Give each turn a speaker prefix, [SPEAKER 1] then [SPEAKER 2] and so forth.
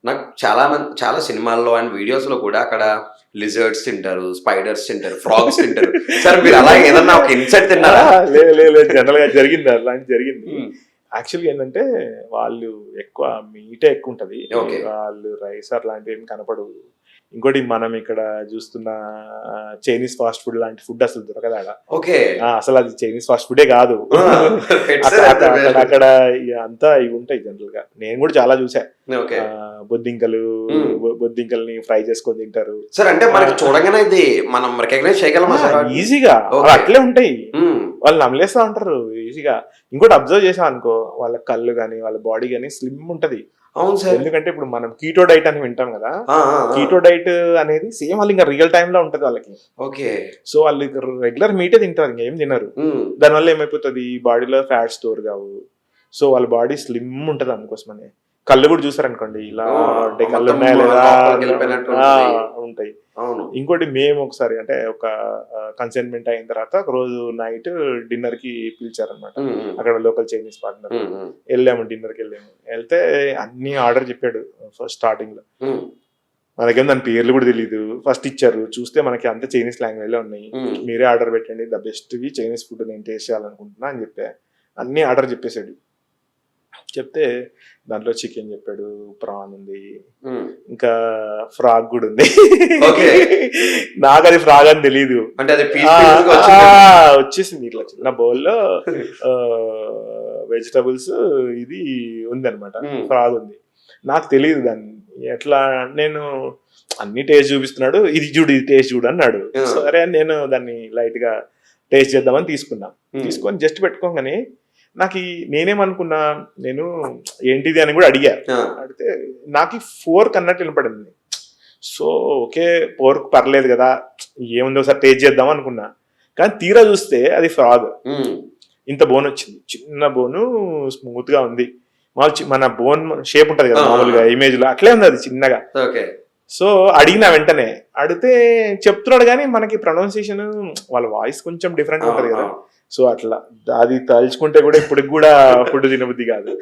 [SPEAKER 1] నాకు చాలా సినిమాల్లో అండ్ వీడియోస్‌లో కూడా అక్కడ లిజర్డ్స్ తింటారు, స్పైడర్స్ తింటారు, ఫ్రాగ్స్ తింటారు. సార్ మీరు అలా ఏదన్నా ఒక ఇన్సెక్ట్ తిన్నారా?
[SPEAKER 2] లేదు లేదు లేదు, జనరల్ గా జరిగింది, అలాంటి జరిగింది.
[SPEAKER 1] హ్మ్.
[SPEAKER 2] యాక్చువల్గా ఏంటంటే వాళ్ళు ఎక్కువ మీటే ఎక్కువ ఉంటది,
[SPEAKER 1] ఓకే.
[SPEAKER 2] వాళ్ళు రైస్ అట్లాంటివి ఏం కనపడవు. ఇంకోటి మనం ఇక్కడ చూస్తున్న చైనీస్ ఫాస్ట్ ఫుడ్ లాంటి ఫుడ్ అసలు దొరకదు ఆడ.
[SPEAKER 1] ఓకే.
[SPEAKER 2] అసలు అది చైనీస్ ఫాస్ట్ ఫుడే కాదు.
[SPEAKER 1] ఆ! పెట్సే
[SPEAKER 2] అక్కడ
[SPEAKER 1] అయితే
[SPEAKER 2] అక్కడ
[SPEAKER 1] వేరు.
[SPEAKER 2] అక్కడ అంతా ఇవి ఉంటాయి జనరల్ గా. నేను కూడా చాలా చూసా.
[SPEAKER 1] ఓకే.
[SPEAKER 2] బొద్దింకలు,
[SPEAKER 1] హ్మ్.
[SPEAKER 2] బొద్దింకల్ని ఫ్రై చేసుకొని తింటారు.
[SPEAKER 1] సార్ అంటే మనకి చూడంగానే ఇది మనం రికగ్నైజ్ చేయగలమా సార్ వాటిని?
[SPEAKER 2] ఈజీగా
[SPEAKER 1] ఓకే.
[SPEAKER 2] అట్లే ఉంటాయి,
[SPEAKER 1] హ్మ్.
[SPEAKER 2] వాళ్ళు నమ్మలేస్తా ఉంటారు ఈజీగా. ఇంకోటి అబ్జర్వ్ చేసాం అనుకో, వాళ్ళ కళ్ళు కానీ వాళ్ళ బాడీ కానీ స్లిమ్ ఉంటది.
[SPEAKER 1] అవును సార్.
[SPEAKER 2] ఎందుకంటే ఇప్పుడు మనం కీటో డైట్ అని వింటాం కదా,
[SPEAKER 1] ఆ! ఆ! ఆ!
[SPEAKER 2] కీటో డైట్ అనేది సేమ్ వాళ్ళు ఇంకా రియల్ టైమ్ లో ఉంటది వాళ్ళకి.
[SPEAKER 1] ఓకే.
[SPEAKER 2] సో వాళ్ళు రెగ్యులర్ మీటే తింటారు, ఇంకేం తినరు.
[SPEAKER 1] హ్మ్.
[SPEAKER 2] దానివల్ల ఏమైపోతుంది, బాడీలో ఫ్యాట్ స్టోర్ కావు. సో వాళ్ళ బాడీ స్లిమ్ ఉంటది. అందుకోసమని కళ్ళు కూడా చూసారనుకోండి, ఇలా అంటే కళ్ళు
[SPEAKER 1] మొత్తం
[SPEAKER 2] ఉన్నాయా లేదా
[SPEAKER 1] లోపలికెళ్ళిపోయినట్టు ఉంటది.
[SPEAKER 2] ఉంటాయి.
[SPEAKER 1] అవును.
[SPEAKER 2] ఇంకోటి మేము ఒకసారి అంటే ఒక కన్సైన్మెంట్ అయిన తర్వాత ఒక రోజు నైట్ డిన్నర్ కి పిలిచారనమాట,
[SPEAKER 1] హ్మ్. హ్మ్.
[SPEAKER 2] అక్కడ లోకల్ చైనీస్ పార్ట్నర్.
[SPEAKER 1] హ్మ్. హ్మ్.
[SPEAKER 2] వెళ్ళాము, డిన్నర్కి వెళ్ళాము. వెళ్తే అన్ని ఆర్డర్ చెప్పాడు ఫస్ట్ స్టార్టింగ్ లో.
[SPEAKER 1] హ్మ్.
[SPEAKER 2] మనకేం దాని పేర్లు కూడా తెలియదు. ఫస్ట్ ఇచ్చారు, చూస్తే మనకి అంత చైనీస్ లాంగ్వేజ్ లో ఉన్నాయి.
[SPEAKER 1] హ్మ్.
[SPEAKER 2] మీరే ఆర్డర్ పెట్టండి, the best we Chinese food నేను టేస్ట్ చేయాలనుకుంటున్నా అని చెప్పా. అన్ని ఆర్డర్ చెప్పేశాడు. చెప్తే దాంట్లో చికెన్ చెప్పాడు, ప్రాన్ ఉంది,
[SPEAKER 1] హ్మ్.
[SPEAKER 2] ఇంకా ఫ్రాగ్ కూడా ఉంది.
[SPEAKER 1] ఓకే.
[SPEAKER 2] నాకు అది ఫ్రాగ్ అని తెలియదు.
[SPEAKER 1] అంటే అది పీస్‌గా వచ్చింది.
[SPEAKER 2] వచ్చేసింది ఇట్లా చిన్న బౌల్లో వెజిటబుల్స్, ఇది ఉంది అనమాట,
[SPEAKER 1] హ్మ్.
[SPEAKER 2] ఫ్రాగ్ ఉంది. నాకు తెలియదు దాన్ని ఎట్లా. నేను అన్ని టేస్ట్ చూపిస్తున్నాడు, ఇది చూడు ఇది టేస్ట్ చూడు అన్నాడు.
[SPEAKER 1] ఆ!
[SPEAKER 2] సరే అని నేను దాన్ని లైట్ గా టేస్ట్ చేద్దామని తీసుకున్నా.
[SPEAKER 1] హ్మ్.
[SPEAKER 2] తీసుకొని జస్ట్ పెట్టుకోగానే నాకు నేనేమనుకున్నా, నేను ఏంటిది అని కూడా అడిగా.
[SPEAKER 1] ఆ!
[SPEAKER 2] అడిగితే నాకు ఫోర్క్ అన్నట్టు వినపడింది. సో ఓకే, పోర్క్ పర్లేదు కదా, ఏముందో ఒకసారి టేస్ట్ చేద్దాం అనుకున్నా. కానీ తీరా చూస్తే అది ఫ్రాగ్.
[SPEAKER 1] హ్మ్.
[SPEAKER 2] ఇంత బోన్ వచ్చింది, చిన్న బోను, స్మూత్ గా ఉంది. మన బోన్ షేప్ ఉంటది కదా మామూలుగా ఇమేజ్ లో, అట్లే ఉంది అది చిన్నగా.
[SPEAKER 1] ఓకే.
[SPEAKER 2] సో అడిగిన వెంటనే, అడిగితే చెప్తున్నాడు కానీ మనకి ప్రొనౌన్సియేషన్, వాళ్ళ వాయిస్ కొంచెం డిఫరెంట్ ఉంటది కదా. సో అట్లా అది తలుచుకుంటే కూడా ఇప్పటికి కూడా ఫుడ్ తినబుద్ధి కాదు.